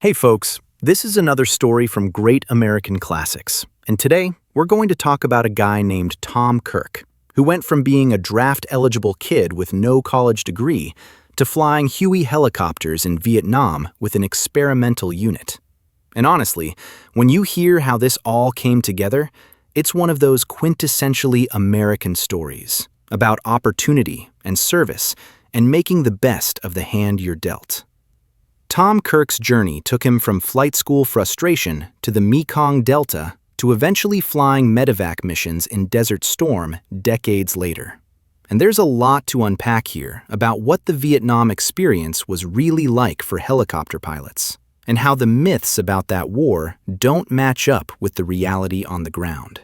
Hey folks, this is another story from Great American Classics, and today we're going to talk about a guy named Tom Kirk, who went from being a draft-eligible kid with no college degree to flying Huey helicopters in Vietnam with an experimental unit. And honestly, when you hear how this all came together, it's one of those quintessentially American stories about opportunity and service and making the best of the hand you're dealt. Tom Kirk's journey took him from flight school frustration to the Mekong Delta to eventually flying medevac missions in Desert Storm decades later. And there's a lot to unpack here about what the Vietnam experience was really like for helicopter pilots, and how the myths about that war don't match up with the reality on the ground.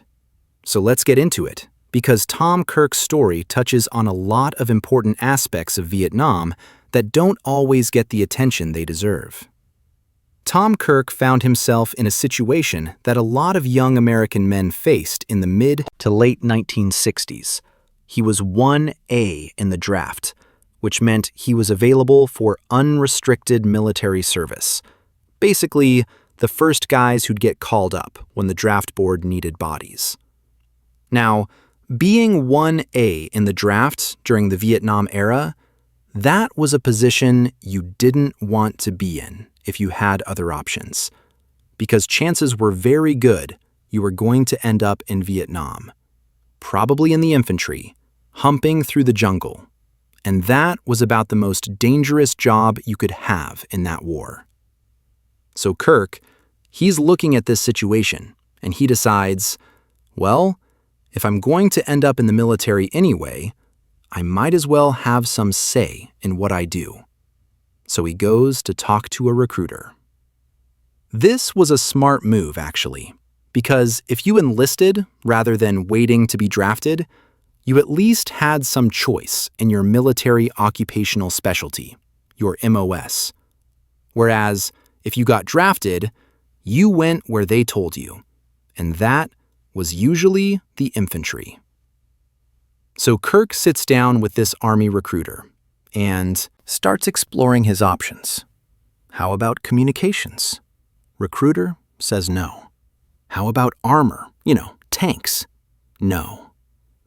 So let's get into it, because Tom Kirk's story touches on a lot of important aspects of Vietnam that don't always get the attention they deserve. Tom Kirk found himself in a situation that a lot of young American men faced in the mid to late 1960s. He was 1A in the draft, which meant he was available for unrestricted military service. Basically, the first guys who'd get called up when the draft board needed bodies. Now, being 1A in the draft during the Vietnam era, that was a position you didn't want to be in if you had other options, because chances were very good you were going to end up in Vietnam, probably in the infantry, humping through the jungle, and that was about the most dangerous job you could have in that war. So Kirk, he's looking at this situation, and he decides, well, if I'm going to end up in the military anyway, I might as well have some say in what I do. So he goes to talk to a recruiter. This was a smart move, actually, because if you enlisted rather than waiting to be drafted, you at least had some choice in your military occupational specialty, your MOS. Whereas, if you got drafted, you went where they told you, and that was usually the infantry. So Kirk sits down with this Army recruiter and starts exploring his options. How about communications? Recruiter says no. How about armor? Tanks? No.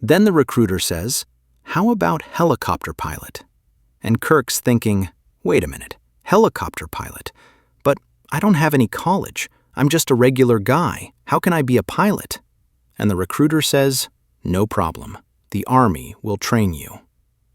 Then the recruiter says, how about helicopter pilot? And Kirk's thinking, wait a minute, helicopter pilot? But I don't have any college. I'm just a regular guy. How can I be a pilot? And the recruiter says, no problem. The Army will train you.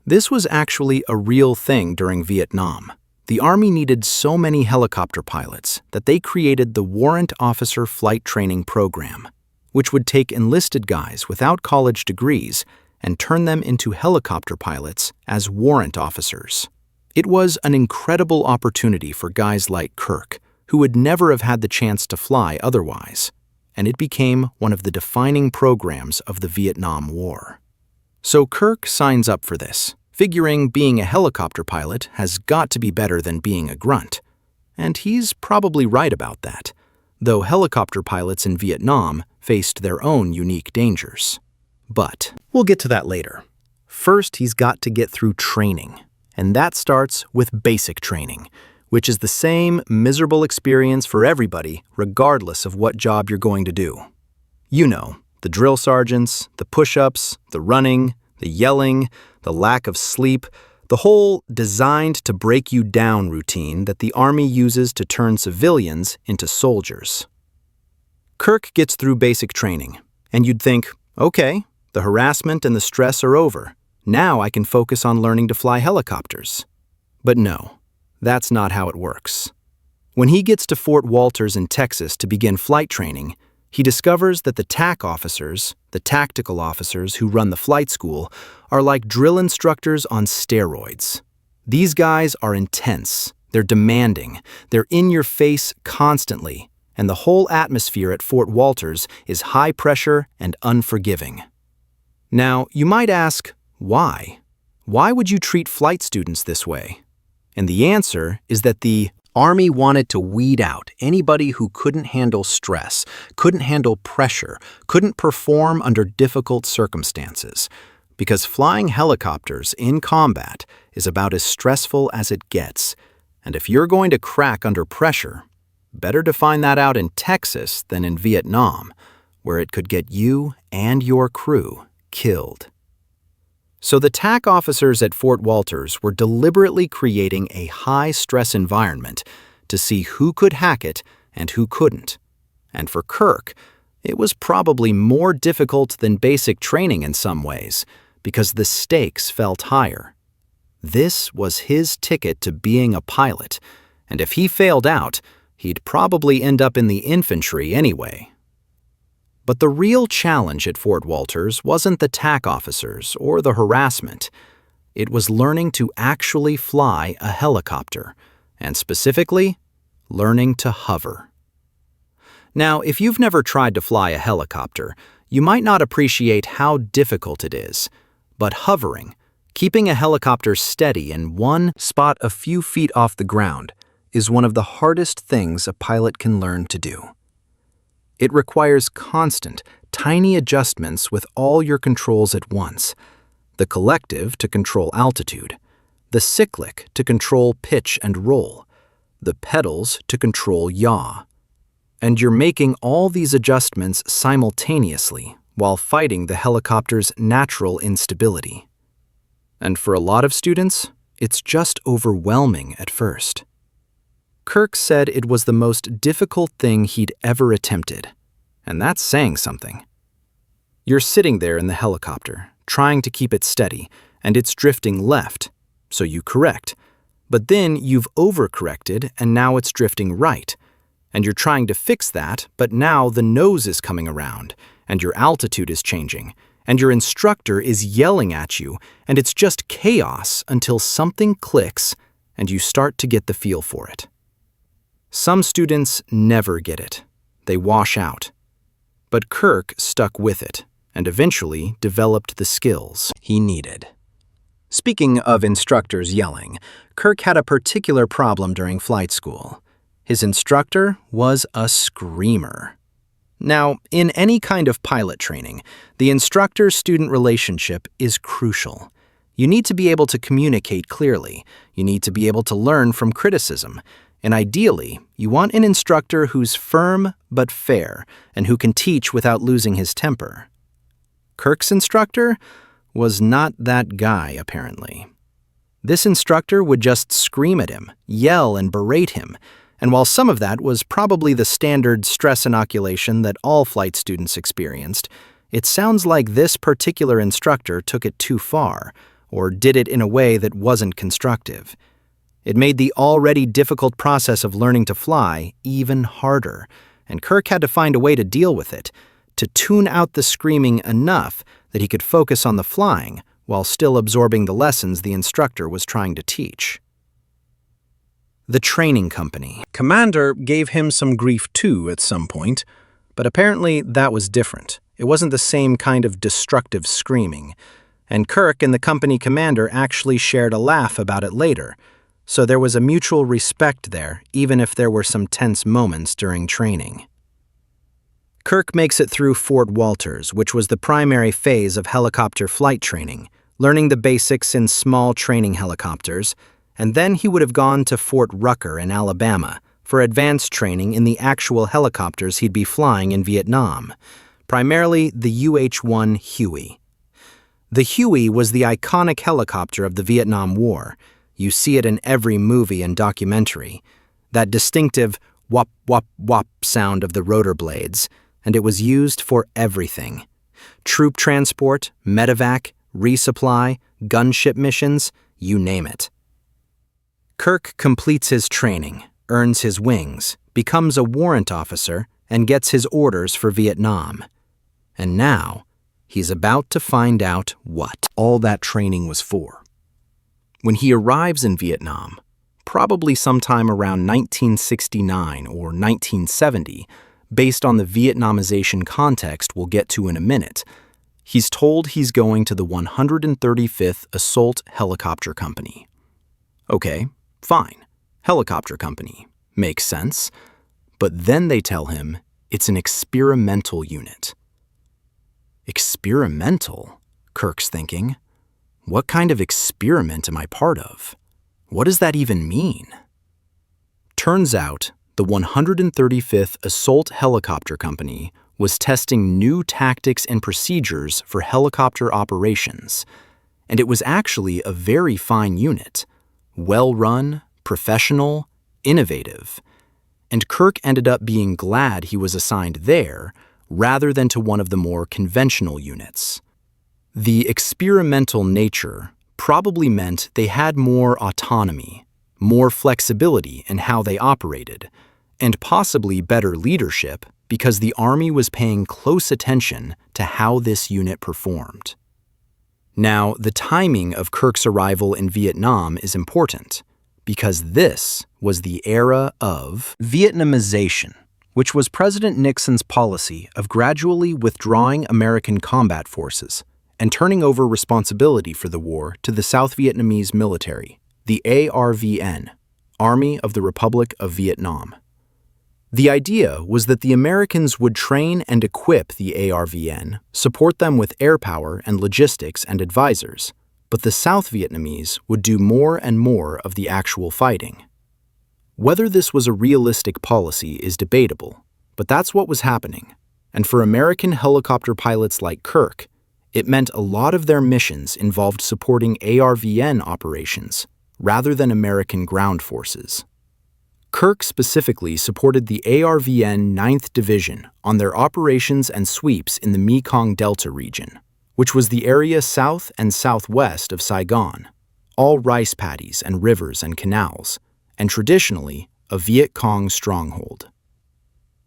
This was actually a real thing during Vietnam. The Army needed so many helicopter pilots that they created the Warrant Officer Flight Training Program, which would take enlisted guys without college degrees and turn them into helicopter pilots as warrant officers. It was an incredible opportunity for guys like Kirk, who would never have had the chance to fly otherwise, and it became one of the defining programs of the Vietnam War. So Kirk signs up for this, figuring being a helicopter pilot has got to be better than being a grunt. And he's probably right about that, though helicopter pilots in Vietnam faced their own unique dangers. But we'll get to that later. First, he's got to get through training, and that starts with basic training, which is the same miserable experience for everybody, regardless of what job you're going to do. The drill sergeants, the push-ups, the running, the yelling, the lack of sleep, the whole designed to break you down routine that the Army uses to turn civilians into soldiers. Kirk gets through basic training, and you'd think, okay, the harassment and the stress are over. Now I can focus on learning to fly helicopters. But no, that's not how it works. When he gets to Fort Walters in Texas to begin flight training, he discovers that the TAC officers, the tactical officers who run the flight school, are like drill instructors on steroids. These guys are intense, they're demanding, they're in your face constantly, and the whole atmosphere at Fort Walters is high pressure and unforgiving. Now, you might ask, why? Why would you treat flight students this way? And the answer is that the Army wanted to weed out anybody who couldn't handle stress, couldn't handle pressure, couldn't perform under difficult circumstances, because flying helicopters in combat is about as stressful as it gets, and if you're going to crack under pressure, better to find that out in Texas than in Vietnam, where it could get you and your crew killed. So the TAC officers at Fort Walters were deliberately creating a high-stress environment to see who could hack it and who couldn't. And for Kirk, it was probably more difficult than basic training in some ways, because the stakes felt higher. This was his ticket to being a pilot, and if he failed out, he'd probably end up in the infantry anyway. But the real challenge at Fort Walters wasn't the TAC officers or the harassment. It was learning to actually fly a helicopter, and specifically, learning to hover. Now, if you've never tried to fly a helicopter, you might not appreciate how difficult it is. But hovering, keeping a helicopter steady in one spot a few feet off the ground, is one of the hardest things a pilot can learn to do. It requires constant, tiny adjustments with all your controls at once. The collective to control altitude, the cyclic to control pitch and roll, the pedals to control yaw. And you're making all these adjustments simultaneously while fighting the helicopter's natural instability. And for a lot of students, it's just overwhelming at first. Kirk said it was the most difficult thing he'd ever attempted, and that's saying something. You're sitting there in the helicopter, trying to keep it steady, and it's drifting left, so you correct. But then you've overcorrected, and now it's drifting right. And you're trying to fix that, but now the nose is coming around, and your altitude is changing, and your instructor is yelling at you, and it's just chaos until something clicks and you start to get the feel for it. Some students never get it. They wash out. But Kirk stuck with it and eventually developed the skills he needed. Speaking of instructors yelling, Kirk had a particular problem during flight school. His instructor was a screamer. Now, in any kind of pilot training, the instructor-student relationship is crucial. You need to be able to communicate clearly. You need to be able to learn from criticism. And ideally, you want an instructor who's firm but fair and who can teach without losing his temper. Kirk's instructor was not that guy, apparently. This instructor would just scream at him, yell and berate him, and while some of that was probably the standard stress inoculation that all flight students experienced, it sounds like this particular instructor took it too far, or did it in a way that wasn't constructive. It made the already difficult process of learning to fly even harder, and Kirk had to find a way to deal with it, to tune out the screaming enough that he could focus on the flying while still absorbing the lessons the instructor was trying to teach. The training company. Commander gave him some grief too at some point, but apparently that was different. It wasn't the same kind of destructive screaming, and Kirk and the company commander actually shared a laugh about it later. So there was a mutual respect there, even if there were some tense moments during training. Kirk makes it through Fort Walters, which was the primary phase of helicopter flight training, learning the basics in small training helicopters, and then he would have gone to Fort Rucker in Alabama for advanced training in the actual helicopters he'd be flying in Vietnam, primarily the UH-1 Huey. The Huey was the iconic helicopter of the Vietnam War. You see it in every movie and documentary, that distinctive whop, whop, whop sound of the rotor blades, and it was used for everything. Troop transport, medevac, resupply, gunship missions, you name it. Kirk completes his training, earns his wings, becomes a warrant officer, and gets his orders for Vietnam. And now, he's about to find out what all that training was for. When he arrives in Vietnam, probably sometime around 1969 or 1970, based on the Vietnamization context we'll get to in a minute, he's told he's going to the 135th Assault Helicopter Company. Okay, fine. Helicopter company. Makes sense. But then they tell him it's an experimental unit. Experimental? Kirk's thinking. What kind of experiment am I part of? What does that even mean? Turns out, The 135th Assault Helicopter Company was testing new tactics and procedures for helicopter operations, and it was actually a very fine unit, well-run, professional, innovative, and Kirk ended up being glad he was assigned there rather than to one of the more conventional units. The experimental nature probably meant they had more autonomy, more flexibility in how they operated, and possibly better leadership because the Army was paying close attention to how this unit performed. Now, the timing of Kirk's arrival in Vietnam is important because this was the era of Vietnamization, which was President Nixon's policy of gradually withdrawing American combat forces and turning over responsibility for the war to the South Vietnamese military, the ARVN, Army of the Republic of Vietnam. The idea was that the Americans would train and equip the ARVN, support them with air power and logistics and advisors, but the South Vietnamese would do more and more of the actual fighting. Whether this was a realistic policy is debatable, but that's what was happening, and for American helicopter pilots like Kirk, it meant a lot of their missions involved supporting ARVN operations rather than American ground forces. Kirk specifically supported the ARVN 9th Division on their operations and sweeps in the Mekong Delta region, which was the area south and southwest of Saigon, all rice paddies and rivers and canals, and traditionally a Viet Cong stronghold.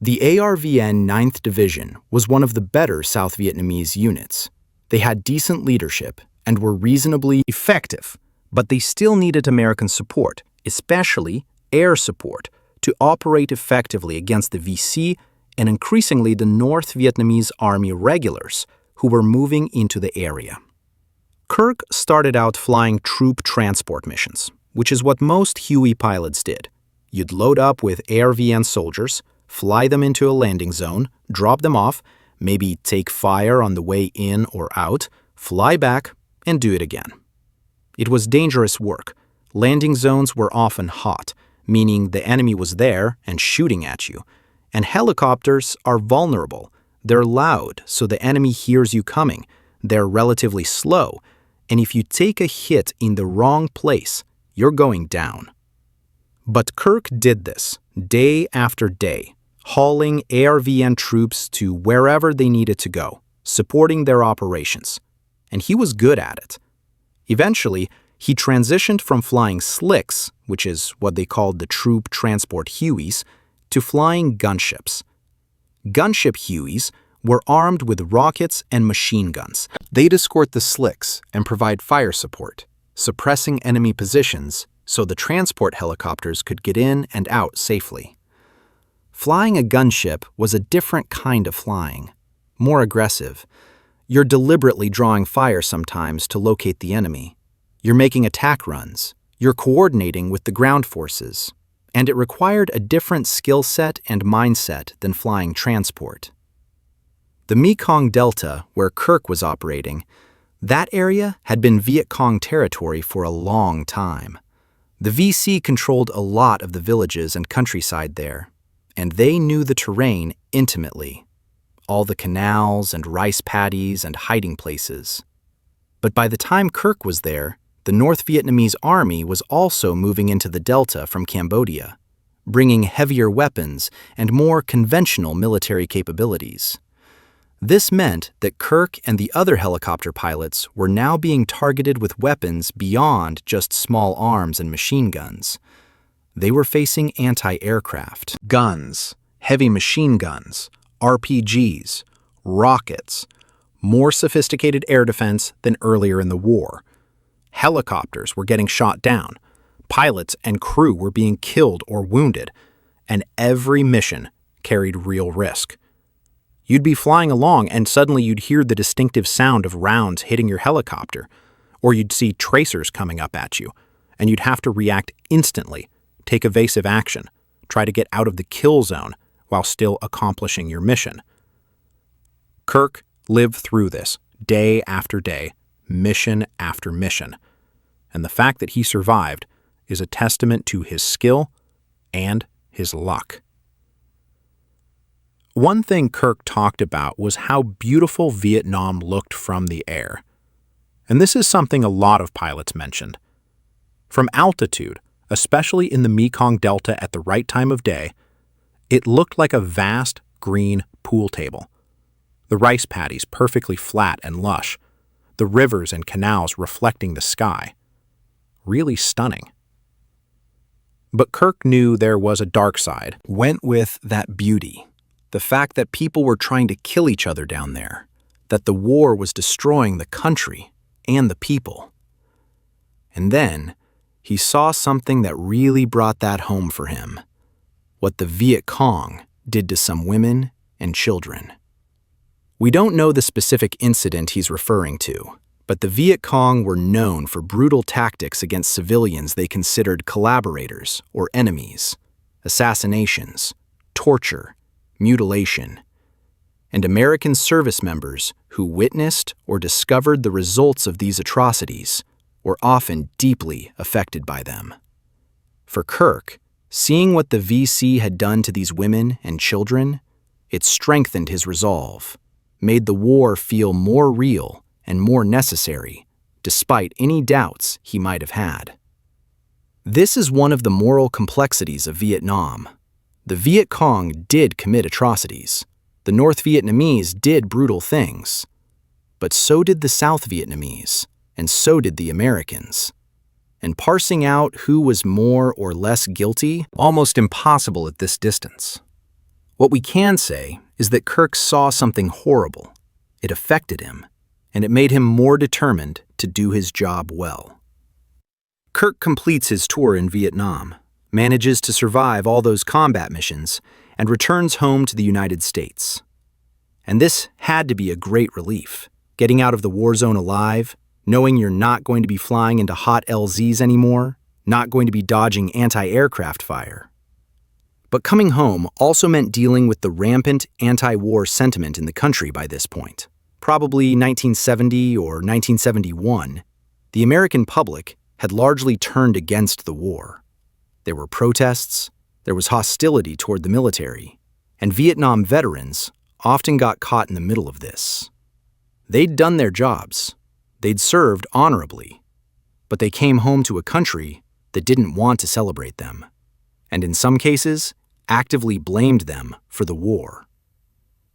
The ARVN 9th Division was one of the better South Vietnamese units. They had decent leadership and were reasonably effective, but they still needed American support, especially air support, to operate effectively against the VC and increasingly the North Vietnamese Army regulars who were moving into the area. Kirk started out flying troop transport missions, which is what most Huey pilots did. You'd load up with ARVN soldiers, fly them into a landing zone, drop them off, maybe take fire on the way in or out, fly back, and do it again. It was dangerous work. Landing zones were often hot, meaning the enemy was there and shooting at you. And helicopters are vulnerable. They're loud, so the enemy hears you coming. They're relatively slow, and if you take a hit in the wrong place, you're going down. But Kirk did this day after day, hauling ARVN troops to wherever they needed to go, supporting their operations. And he was good at it. Eventually, he transitioned from flying slicks, which is what they called the troop transport Hueys, to flying gunships. Gunship Hueys were armed with rockets and machine guns. They'd escort the slicks and provide fire support, suppressing enemy positions so the transport helicopters could get in and out safely. Flying a gunship was a different kind of flying, more aggressive. You're deliberately drawing fire sometimes to locate the enemy. You're making attack runs. You're coordinating with the ground forces. And it required a different skill set and mindset than flying transport. The Mekong Delta, where Kirk was operating, that area had been Viet Cong territory for a long time. The VC controlled a lot of the villages and countryside there, and they knew the terrain intimately, all the canals and rice paddies and hiding places. But by the time Kirk was there, the North Vietnamese Army was also moving into the Delta from Cambodia, bringing heavier weapons and more conventional military capabilities. This meant that Kirk and the other helicopter pilots were now being targeted with weapons beyond just small arms and machine guns. They were facing anti-aircraft guns, heavy machine guns, RPGs, rockets, more sophisticated air defense than earlier in the war. Helicopters were getting shot down, pilots and crew were being killed or wounded, and every mission carried real risk. You'd be flying along and suddenly you'd hear the distinctive sound of rounds hitting your helicopter, or you'd see tracers coming up at you, and you'd have to react instantly, take evasive action, try to get out of the kill zone while still accomplishing your mission. Kirk lived through this day after day, mission after mission, and the fact that he survived is a testament to his skill and his luck. One thing Kirk talked about was how beautiful Vietnam looked from the air. And this is something a lot of pilots mentioned. From altitude, especially in the Mekong Delta at the right time of day, it looked like a vast green pool table. The rice paddies perfectly flat and lush, the rivers and canals reflecting the sky. Really stunning. But Kirk knew there was a dark side. Went with that beauty. The fact that people were trying to kill each other down there, that the war was destroying the country and the people. And then he saw something that really brought that home for him, what the Viet Cong did to some women and children. We don't know the specific incident he's referring to, but the Viet Cong were known for brutal tactics against civilians they considered collaborators or enemies, assassinations, torture, mutilation, and American service members who witnessed or discovered the results of these atrocities were often deeply affected by them. For Kirk, seeing what the VC had done to these women and children, it strengthened his resolve, made the war feel more real and more necessary, despite any doubts he might have had. This is one of the moral complexities of Vietnam. The Viet Cong did commit atrocities. The North Vietnamese did brutal things. But so did the South Vietnamese, and so did the Americans. And parsing out who was more or less guilty, almost impossible at this distance. What we can say is that Kirk saw something horrible. It affected him, and it made him more determined to do his job well. Kirk completes his tour in Vietnam, manages to survive all those combat missions, and returns home to the United States. And this had to be a great relief, getting out of the war zone alive, knowing you're not going to be flying into hot LZs anymore, not going to be dodging anti-aircraft fire. But coming home also meant dealing with the rampant anti-war sentiment in the country by this point. Probably 1970 or 1971, the American public had largely turned against the war. There were protests, there was hostility toward the military, and Vietnam veterans often got caught in the middle of this. They'd done their jobs, they'd served honorably, but they came home to a country that didn't want to celebrate them, and in some cases, actively blamed them for the war.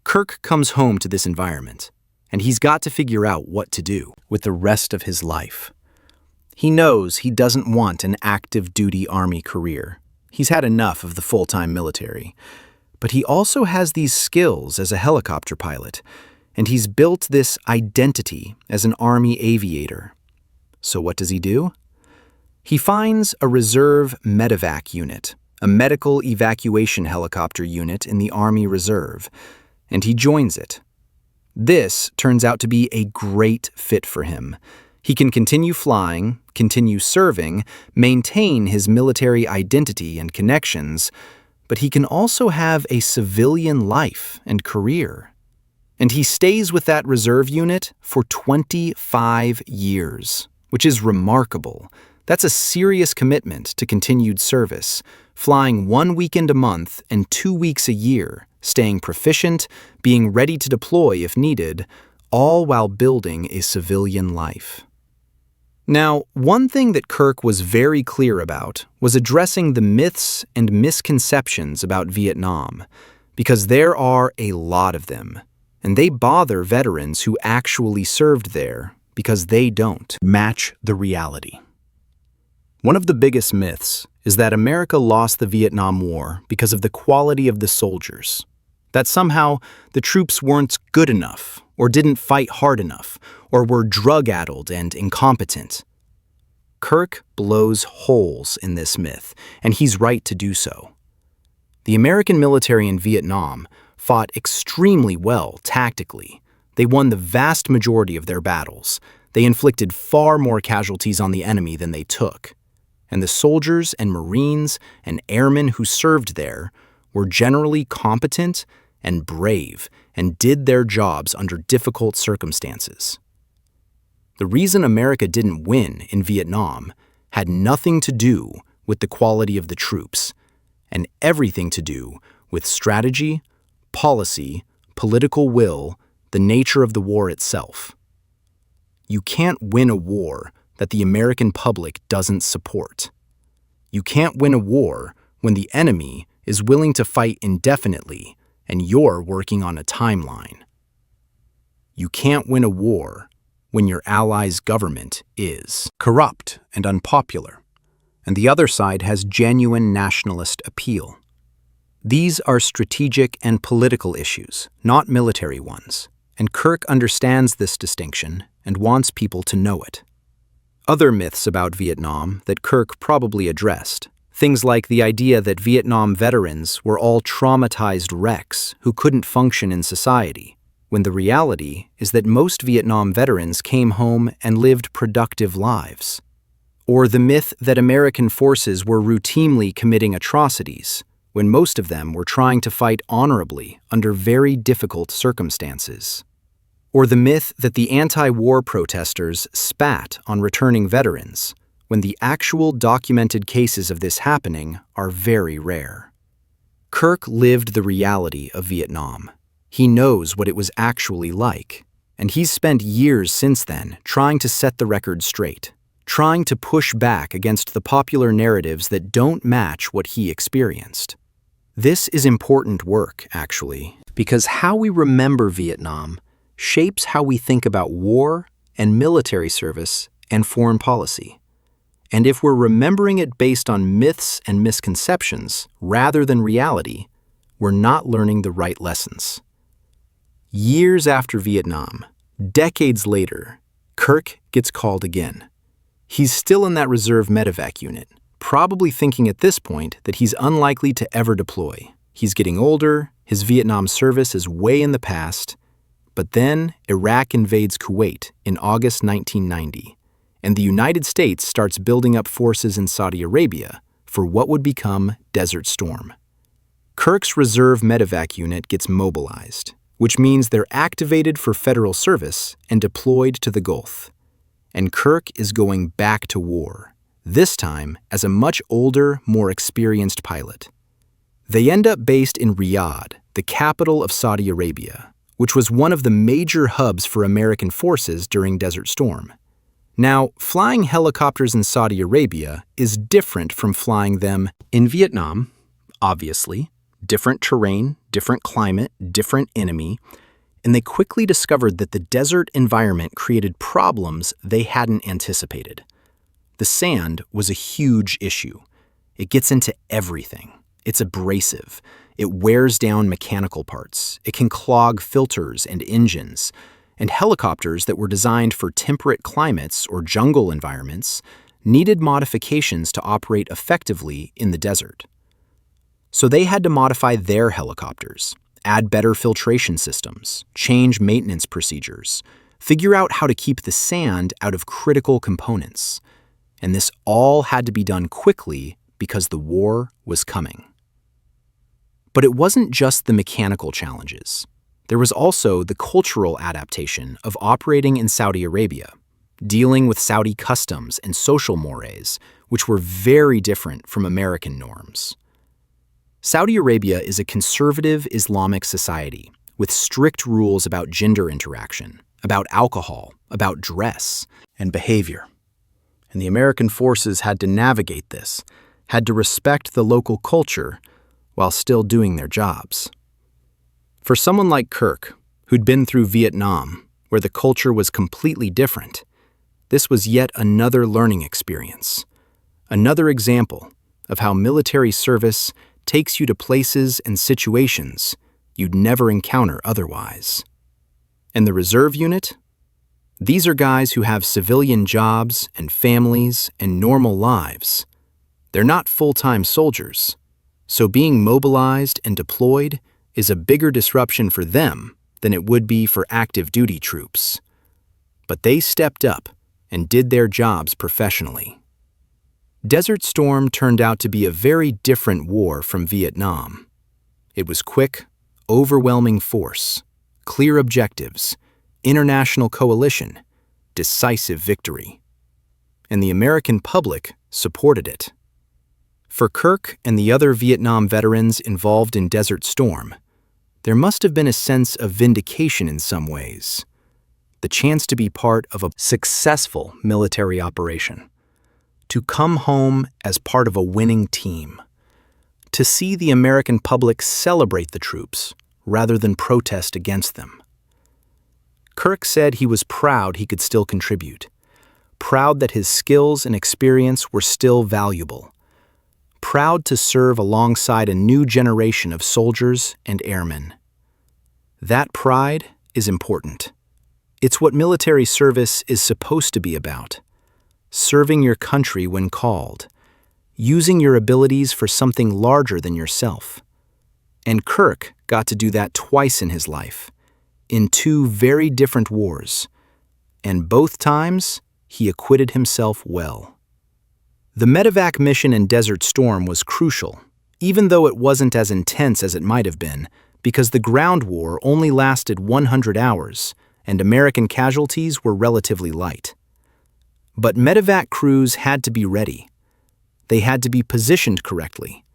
Kirk comes home to this environment, and he's got to figure out what to do with the rest of his life. He knows he doesn't want an active duty Army career. He's had enough of the full-time military. But he also has these skills as a helicopter pilot, and he's built this identity as an Army aviator. So what does he do? He finds a reserve medevac unit, a medical evacuation helicopter unit in the Army Reserve, and he joins it. This turns out to be a great fit for him. He can continue flying, continue serving, maintain his military identity and connections, but he can also have a civilian life and career. And he stays with that reserve unit for 25 years, which is remarkable. That's a serious commitment to continued service, flying 1 weekend a month and 2 weeks a year, staying proficient, being ready to deploy if needed, all while building a civilian life. Now, one thing that Kirk was very clear about was addressing the myths and misconceptions about Vietnam, because there are a lot of them, and they bother veterans who actually served there because they don't match the reality. One of the biggest myths is that America lost the Vietnam War because of the quality of the soldiers, that somehow the troops weren't good enough, or didn't fight hard enough, or were drug-addled and incompetent. Kirk blows holes in this myth, and he's right to do so. The American military in Vietnam fought extremely well tactically. They won the vast majority of their battles. They inflicted far more casualties on the enemy than they took. And the soldiers and Marines and airmen who served there were generally competent and brave and did their jobs under difficult circumstances. The reason America didn't win in Vietnam had nothing to do with the quality of the troops, and everything to do with strategy, policy, political will, the nature of the war itself. You can't win a war that the American public doesn't support. You can't win a war when the enemy is willing to fight indefinitely and you're working on a timeline. You can't win a war when your ally's government is corrupt and unpopular, and the other side has genuine nationalist appeal. These are strategic and political issues, not military ones, and Kirk understands this distinction and wants people to know it. Other myths about Vietnam that Kirk probably addressed, things like the idea that Vietnam veterans were all traumatized wrecks who couldn't function in society, when the reality is that most Vietnam veterans came home and lived productive lives. Or the myth that American forces were routinely committing atrocities, when most of them were trying to fight honorably under very difficult circumstances. Or the myth that the anti-war protesters spat on returning veterans, when the actual documented cases of this happening are very rare. Kirk lived the reality of Vietnam. He knows what it was actually like, and he's spent years since then trying to set the record straight, trying to push back against the popular narratives that don't match what he experienced. This is important work, actually, because how we remember Vietnam shapes how we think about war and military service and foreign policy. And if we're remembering it based on myths and misconceptions rather than reality, we're not learning the right lessons. Years after Vietnam, decades later, Kirk gets called again. He's still in that reserve medevac unit, probably thinking at this point that he's unlikely to ever deploy. He's getting older, his Vietnam service is way in the past, but then Iraq invades Kuwait in August 1990, and the United States starts building up forces in Saudi Arabia for what would become Desert Storm. Kirk's reserve medevac unit gets mobilized, which means they're activated for federal service and deployed to the Gulf. And Kirk is going back to war, this time as a much older, more experienced pilot. They end up based in Riyadh, the capital of Saudi Arabia, which was one of the major hubs for American forces during Desert Storm. Now, flying helicopters in Saudi Arabia is different from flying them in Vietnam, obviously. Different terrain, different climate, different enemy, and they quickly discovered that the desert environment created problems they hadn't anticipated. The sand was a huge issue. It gets into everything. It's abrasive. It wears down mechanical parts. It can clog filters and engines. And helicopters that were designed for temperate climates or jungle environments needed modifications to operate effectively in the desert. So they had to modify their helicopters, add better filtration systems, change maintenance procedures, figure out how to keep the sand out of critical components. And this all had to be done quickly because the war was coming. But it wasn't just the mechanical challenges. There was also the cultural adaptation of operating in Saudi Arabia, dealing with Saudi customs and social mores, which were very different from American norms. Saudi Arabia is a conservative Islamic society with strict rules about gender interaction, about alcohol, about dress, and behavior. And the American forces had to navigate this, had to respect the local culture while still doing their jobs. For someone like Kirk, who'd been through Vietnam, where the culture was completely different, this was yet another learning experience, another example of how military service takes you to places and situations you'd never encounter otherwise. And the reserve unit? These are guys who have civilian jobs and families and normal lives. They're not full-time soldiers, so being mobilized and deployed is a bigger disruption for them than it would be for active duty troops. But they stepped up and did their jobs professionally. Desert Storm turned out to be a very different war from Vietnam. It was quick, overwhelming force, clear objectives, international coalition, decisive victory. And the American public supported it. For Kirk and the other Vietnam veterans involved in Desert Storm, there must have been a sense of vindication in some ways. The chance to be part of a successful military operation, to come home as part of a winning team, to see the American public celebrate the troops rather than protest against them. Kirk said he was proud he could still contribute, proud that his skills and experience were still valuable, proud to serve alongside a new generation of soldiers and airmen. That pride is important. It's what military service is supposed to be about. Serving your country when called, using your abilities for something larger than yourself. And Kirk got to do that twice in his life, in two very different wars, and both times he acquitted himself well. The medevac mission in Desert Storm was crucial, even though it wasn't as intense as it might have been, because the ground war only lasted 100 hours, and American casualties were relatively light. But medevac crews had to be ready. They had to be positioned correctly.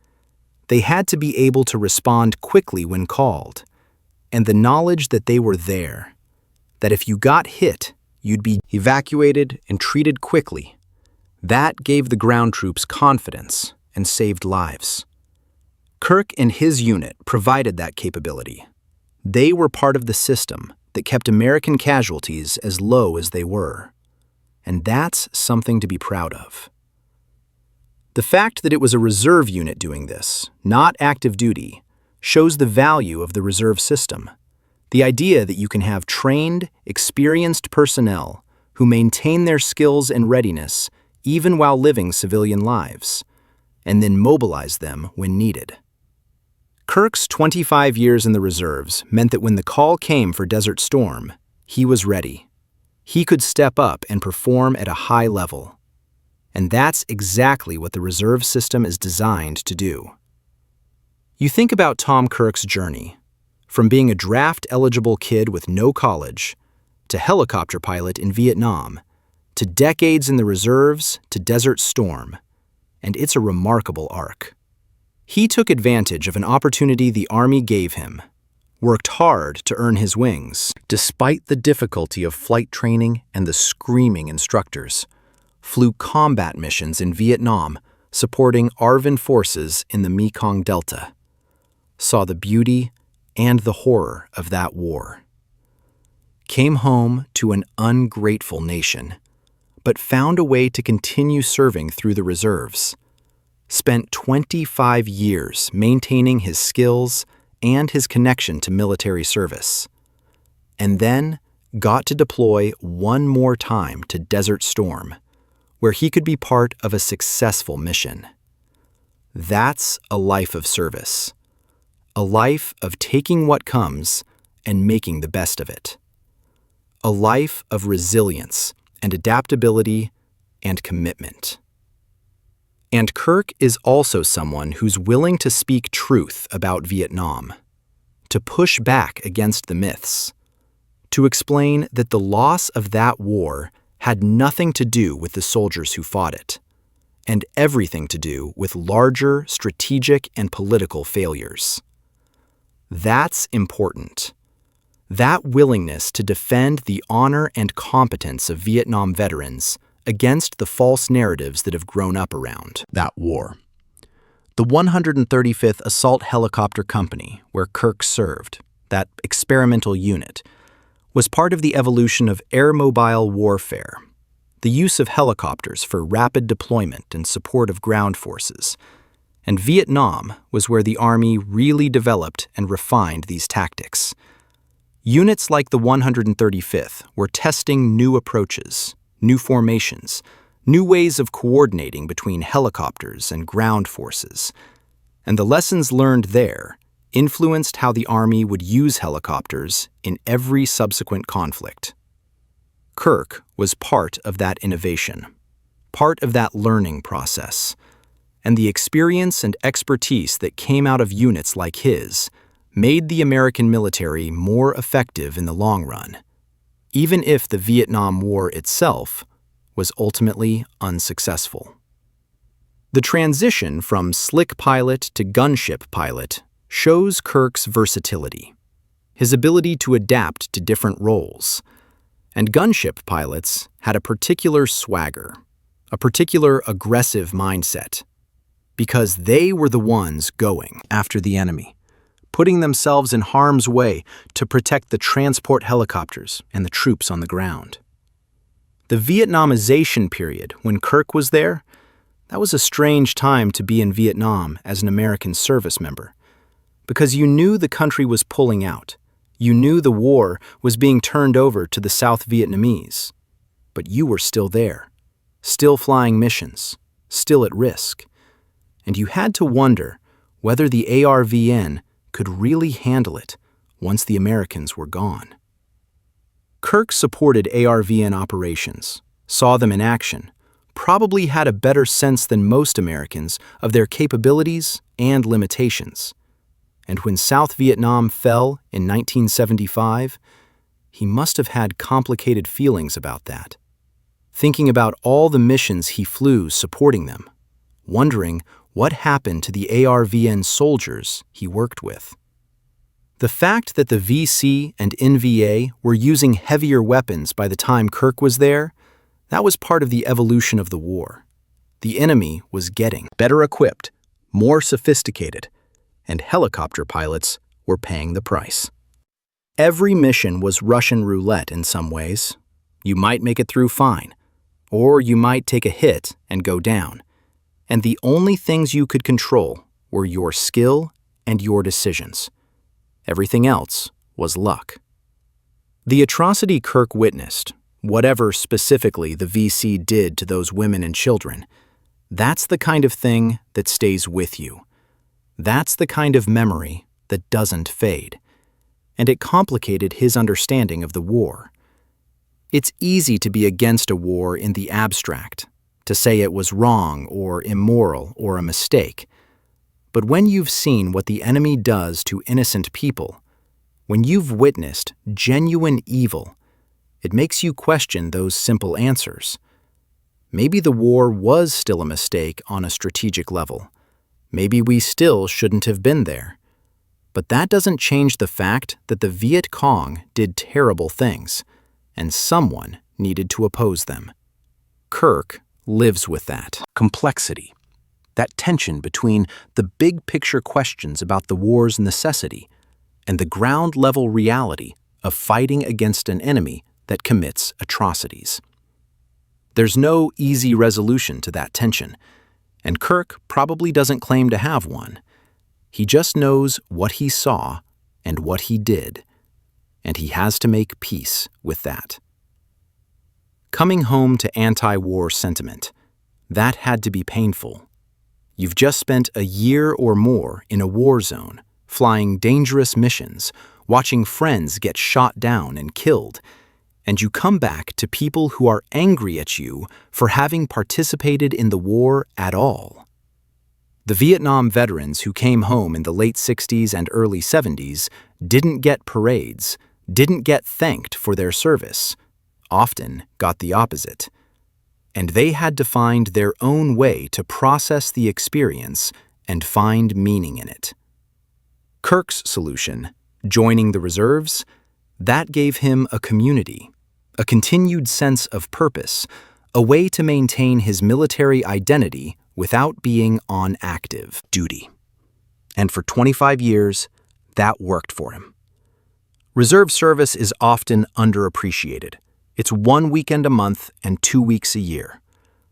They had to be able to respond quickly when called. And the knowledge that they were there, that if you got hit, you'd be evacuated and treated quickly, that gave the ground troops confidence and saved lives. Kirk and his unit provided that capability. They were part of the system that kept American casualties as low as they were. And that's something to be proud of. The fact that it was a reserve unit doing this, not active duty, shows the value of the reserve system. The idea that you can have trained, experienced personnel who maintain their skills and readiness even while living civilian lives, and then mobilize them when needed. Kirk's 25 years in the reserves meant that when the call came for Desert Storm, he was ready. He could step up and perform at a high level. And that's exactly what the reserve system is designed to do. You think about Tom Kirk's journey, from being a draft-eligible kid with no college, to helicopter pilot in Vietnam, to decades in the reserves, to Desert Storm, and it's a remarkable arc. He took advantage of an opportunity the Army gave him, worked hard to earn his wings, despite the difficulty of flight training and the screaming instructors, flew combat missions in Vietnam, supporting ARVN forces in the Mekong Delta, saw the beauty and the horror of that war, came home to an ungrateful nation, but found a way to continue serving through the reserves, spent 25 years maintaining his skills and his connection to military service, and then got to deploy one more time to Desert Storm, where he could be part of a successful mission. That's a life of service, a life of taking what comes and making the best of it, a life of resilience and adaptability and commitment. And Kirk is also someone who's willing to speak truth about Vietnam, to push back against the myths, to explain that the loss of that war had nothing to do with the soldiers who fought it, and everything to do with larger strategic and political failures. That's important. That willingness to defend the honor and competence of Vietnam veterans against the false narratives that have grown up around that war. The 135th Assault Helicopter Company, where Kirk served, that experimental unit, was part of the evolution of air-mobile warfare, the use of helicopters for rapid deployment and support of ground forces. And Vietnam was where the Army really developed and refined these tactics. Units like the 135th were testing new approaches, new formations, new ways of coordinating between helicopters and ground forces. And the lessons learned there influenced how the Army would use helicopters in every subsequent conflict. Kirk was part of that innovation, part of that learning process, and the experience and expertise that came out of units like his made the American military more effective in the long run, even if the Vietnam War itself was ultimately unsuccessful. The transition from slick pilot to gunship pilot shows Kirk's versatility, his ability to adapt to different roles. And gunship pilots had a particular swagger, a particular aggressive mindset, because they were the ones going after the enemy, putting themselves in harm's way to protect the transport helicopters and the troops on the ground. The Vietnamization period, when Kirk was there, that was a strange time to be in Vietnam as an American service member, because you knew the country was pulling out. You knew the war was being turned over to the South Vietnamese, but you were still there, still flying missions, still at risk. And you had to wonder whether the ARVN could really handle it once the Americans were gone. Kirk supported ARVN operations, saw them in action, probably had a better sense than most Americans of their capabilities and limitations. And when South Vietnam fell in 1975, he must have had complicated feelings about that, thinking about all the missions he flew supporting them, wondering what happened to the ARVN soldiers he worked with. The fact that the VC and NVA were using heavier weapons by the time Kirk was there, that was part of the evolution of the war. The enemy was getting better equipped, more sophisticated, and helicopter pilots were paying the price. Every mission was Russian roulette in some ways. You might make it through fine, or you might take a hit and go down. And the only things you could control were your skill and your decisions. Everything else was luck. The atrocity Kirk witnessed, whatever specifically the VC did to those women and children, that's the kind of thing that stays with you. That's the kind of memory that doesn't fade. And it complicated his understanding of the war. It's easy to be against a war in the abstract, to say it was wrong or immoral or a mistake. But when you've seen what the enemy does to innocent people, when you've witnessed genuine evil, it makes you question those simple answers. Maybe the war was still a mistake on a strategic level. Maybe we still shouldn't have been there. But that doesn't change the fact that the Viet Cong did terrible things, and someone needed to oppose them. Kirk lives with that complexity, that tension between the big-picture questions about the war's necessity and the ground-level reality of fighting against an enemy that commits atrocities. There's no easy resolution to that tension, and Kirk probably doesn't claim to have one. He just knows what he saw and what he did, and he has to make peace with that. Coming home to anti-war sentiment, that had to be painful. You've just spent a year or more in a war zone, flying dangerous missions, watching friends get shot down and killed, and you come back to people who are angry at you for having participated in the war at all. The Vietnam veterans who came home in the late 60s and early 70s didn't get parades, didn't get thanked for their service, often got the opposite. And they had to find their own way to process the experience and find meaning in it. Kirk's solution, joining the reserves, that gave him a community, a continued sense of purpose, a way to maintain his military identity without being on active duty. And for 25 years, that worked for him. Reserve service is often underappreciated. It's 1 weekend a month and 2 weeks a year.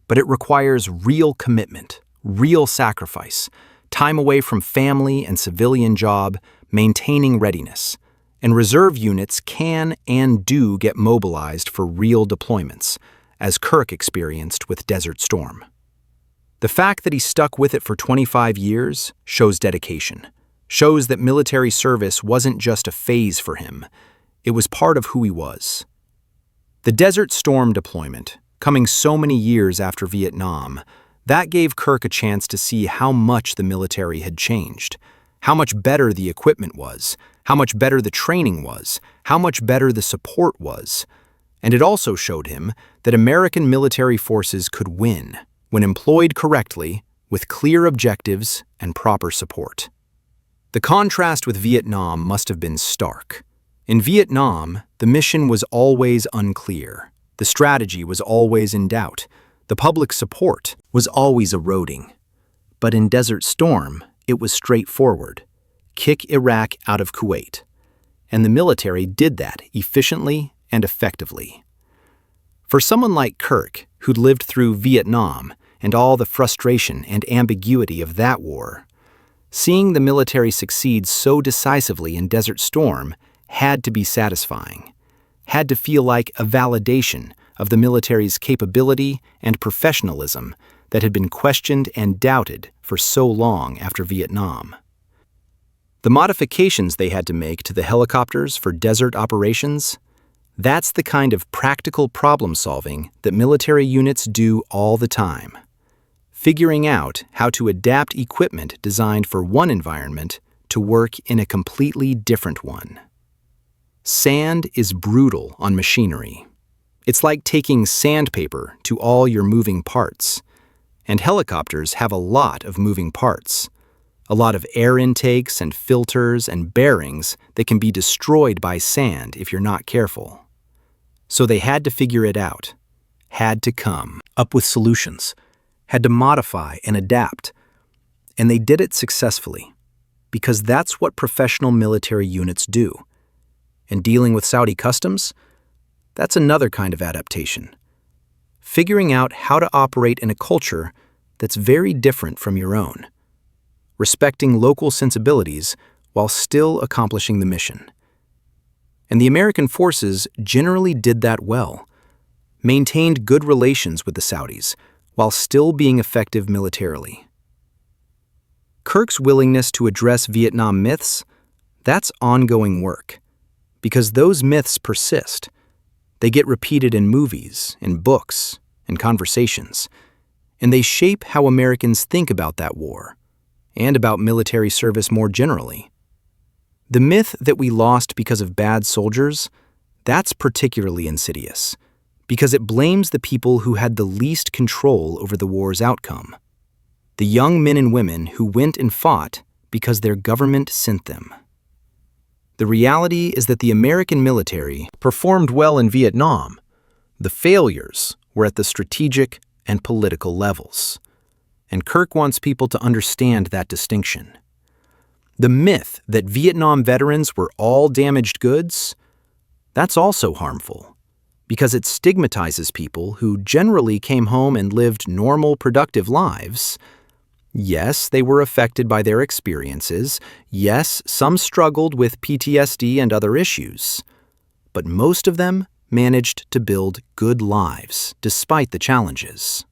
But it requires real commitment, real sacrifice, time away from family and civilian job, maintaining readiness. And reserve units can and do get mobilized for real deployments, as Kirk experienced with Desert Storm. The fact that he stuck with it for 25 years shows dedication, shows that military service wasn't just a phase for him, it was part of who he was. The Desert Storm deployment, coming so many years after Vietnam, that gave Kirk a chance to see how much the military had changed, how much better the equipment was, how much better the training was, how much better the support was. And it also showed him that American military forces could win when employed correctly, with clear objectives and proper support. The contrast with Vietnam must have been stark. In Vietnam, the mission was always unclear. The strategy was always in doubt. The public support was always eroding. But in Desert Storm, it was straightforward. Kick Iraq out of Kuwait. And the military did that efficiently and effectively. For someone like Kirk, who'd lived through Vietnam and all the frustration and ambiguity of that war, seeing the military succeed so decisively in Desert Storm had to be satisfying, had to feel like a validation of the military's capability and professionalism that had been questioned and doubted for so long after Vietnam. The modifications they had to make to the helicopters for desert operations, that's the kind of practical problem-solving that military units do all the time. Figuring out how to adapt equipment designed for one environment to work in a completely different one. Sand is brutal on machinery. It's like taking sandpaper to all your moving parts. And helicopters have a lot of moving parts. A lot of air intakes and filters and bearings that can be destroyed by sand if you're not careful. So they had to figure it out, had to come up with solutions, had to modify and adapt. And they did it successfully, because that's what professional military units do. And dealing with Saudi customs, that's another kind of adaptation. Figuring out how to operate in a culture that's very different from your own. Respecting local sensibilities while still accomplishing the mission. And the American forces generally did that well, maintained good relations with the Saudis while still being effective militarily. Kirk's willingness to address Vietnam myths, that's ongoing work, because those myths persist. They get repeated in movies, in books, in conversations, and they shape how Americans think about that war, and about military service more generally. The myth that we lost because of bad soldiers, that's particularly insidious, because it blames the people who had the least control over the war's outcome. The young men and women who went and fought because their government sent them. The reality is that the American military performed well in Vietnam. The failures were at the strategic and political levels. And Kirk wants people to understand that distinction. The myth that Vietnam veterans were all damaged goods, that's also harmful, because it stigmatizes people who generally came home and lived normal, productive lives. Yes, they were affected by their experiences. Yes, some struggled with PTSD and other issues. But most of them managed to build good lives despite the challenges.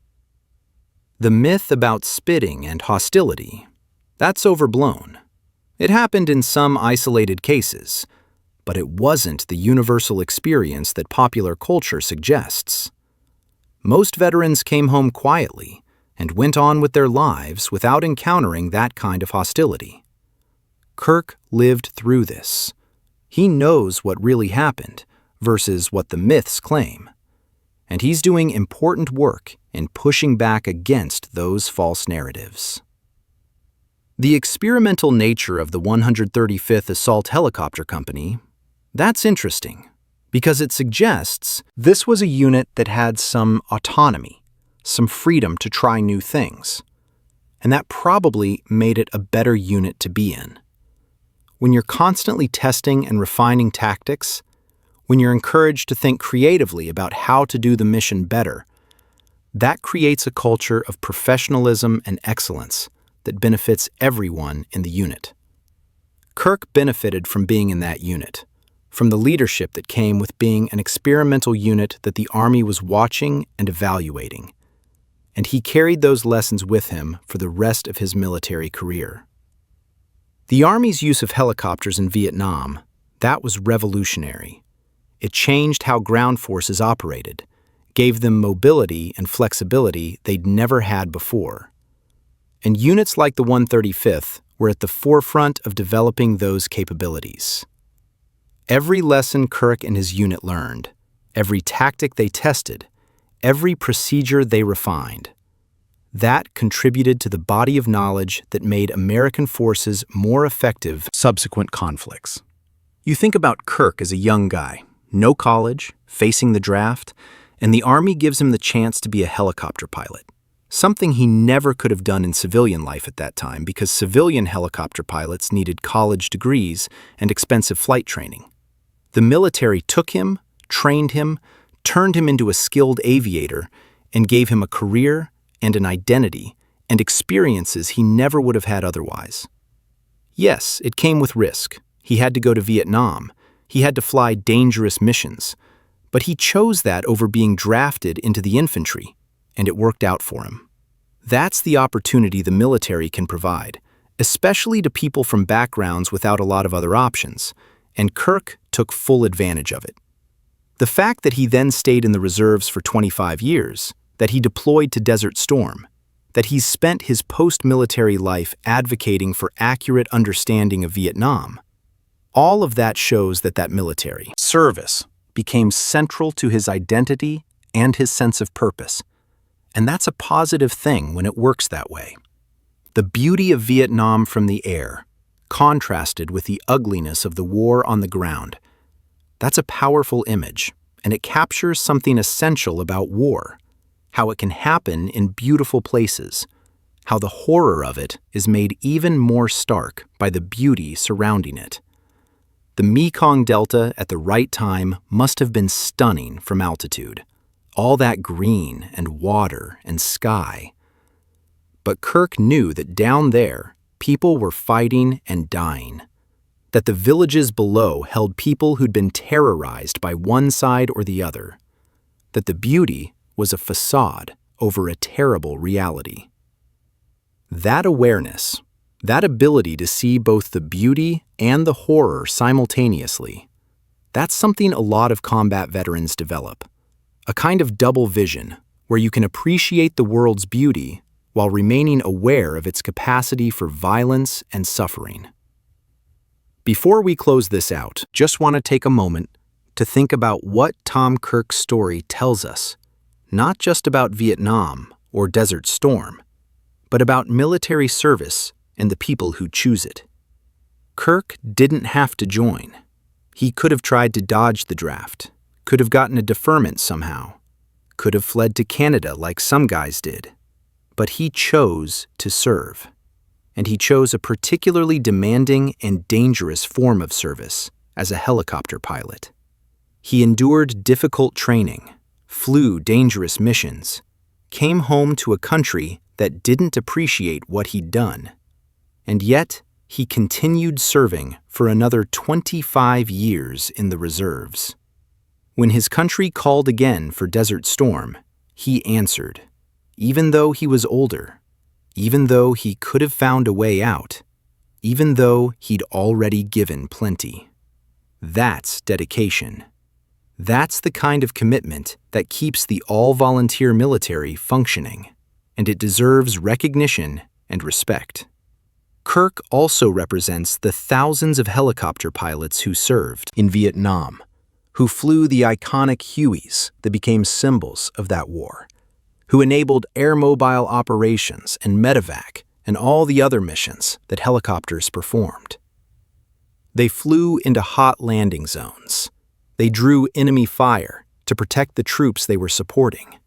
The myth about spitting and hostility, that's overblown. It happened in some isolated cases, but it wasn't the universal experience that popular culture suggests. Most veterans came home quietly and went on with their lives without encountering that kind of hostility. Kirk lived through this. He knows what really happened versus what the myths claim. And he's doing important work in pushing back against those false narratives. The experimental nature of the 135th Assault Helicopter Company, that's interesting, because it suggests this was a unit that had some autonomy, some freedom to try new things, and that probably made it a better unit to be in. When you're constantly testing and refining tactics, when you're encouraged to think creatively about how to do the mission better, that creates a culture of professionalism and excellence that benefits everyone in the unit. Kirk benefited from being in that unit, from the leadership that came with being an experimental unit that the Army was watching and evaluating, and he carried those lessons with him for the rest of his military career. The Army's use of helicopters in Vietnam, that was revolutionary. It changed how ground forces operated, gave them mobility and flexibility they'd never had before. And units like the 135th were at the forefront of developing those capabilities. Every lesson Kirk and his unit learned, every tactic they tested, every procedure they refined, That contributed to the body of knowledge that made American forces more effective in subsequent conflicts. You think about Kirk as a young guy, no college, facing the draft, and the Army gives him the chance to be a helicopter pilot, something he never could have done in civilian life at that time because civilian helicopter pilots needed college degrees and expensive flight training. The military took him, trained him, turned him into a skilled aviator, and gave him a career and an identity and experiences he never would have had otherwise. Yes, it came with risk. He had to go to Vietnam. He had to fly dangerous missions. But he chose that over being drafted into the infantry, and it worked out for him. That's the opportunity the military can provide, especially to people from backgrounds without a lot of other options, and Kirk took full advantage of it. The fact that he then stayed in the reserves for 25 years, that he deployed to Desert Storm, that he's spent his post-military life advocating for accurate understanding of Vietnam, all of that shows that military service became central to his identity and his sense of purpose. And that's a positive thing when it works that way. The beauty of Vietnam from the air, contrasted with the ugliness of the war on the ground. That's a powerful image, and it captures something essential about war, how it can happen in beautiful places, how the horror of it is made even more stark by the beauty surrounding it. The Mekong Delta at the right time must have been stunning from altitude, all that green and water and sky. But Kirk knew that down there, people were fighting and dying, that the villages below held people who'd been terrorized by one side or the other, that the beauty was a facade over a terrible reality. That awareness, that ability to see both the beauty and the horror simultaneously, that's something a lot of combat veterans develop. A kind of double vision where you can appreciate the world's beauty while remaining aware of its capacity for violence and suffering. Before we close this out, just want to take a moment to think about what Tom Kirk's story tells us, not just about Vietnam or Desert Storm, but about military service and the people who choose it. Kirk didn't have to join. He could have tried to dodge the draft, could have gotten a deferment somehow, could have fled to Canada like some guys did. But he chose to serve. And he chose a particularly demanding and dangerous form of service as a helicopter pilot. He endured difficult training, flew dangerous missions, came home to a country that didn't appreciate what he'd done. And yet, he continued serving for another 25 years in the reserves. When his country called again for Desert Storm, he answered, even though he was older, even though he could have found a way out, even though he'd already given plenty. That's dedication. That's the kind of commitment that keeps the all-volunteer military functioning, and it deserves recognition and respect. Kirk also represents the thousands of helicopter pilots who served in Vietnam, who flew the iconic Hueys that became symbols of that war, who enabled air mobile operations and medevac and all the other missions that helicopters performed. They flew into hot landing zones. They drew enemy fire to protect the troops they were supporting.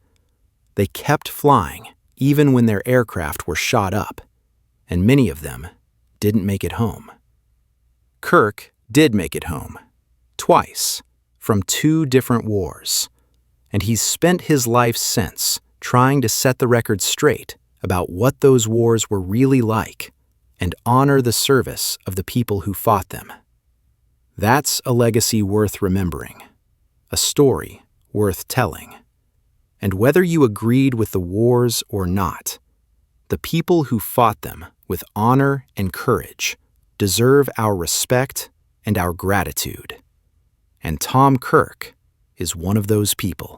They kept flying even when their aircraft were shot up, and many of them didn't make it home. Kirk did make it home, twice, from 2 different wars, and he's spent his life since trying to set the record straight about what those wars were really like and honor the service of the people who fought them. That's a legacy worth remembering, a story worth telling. And whether you agreed with the wars or not, the people who fought them with honor and courage deserve our respect and our gratitude. And Tom Kirk is one of those people.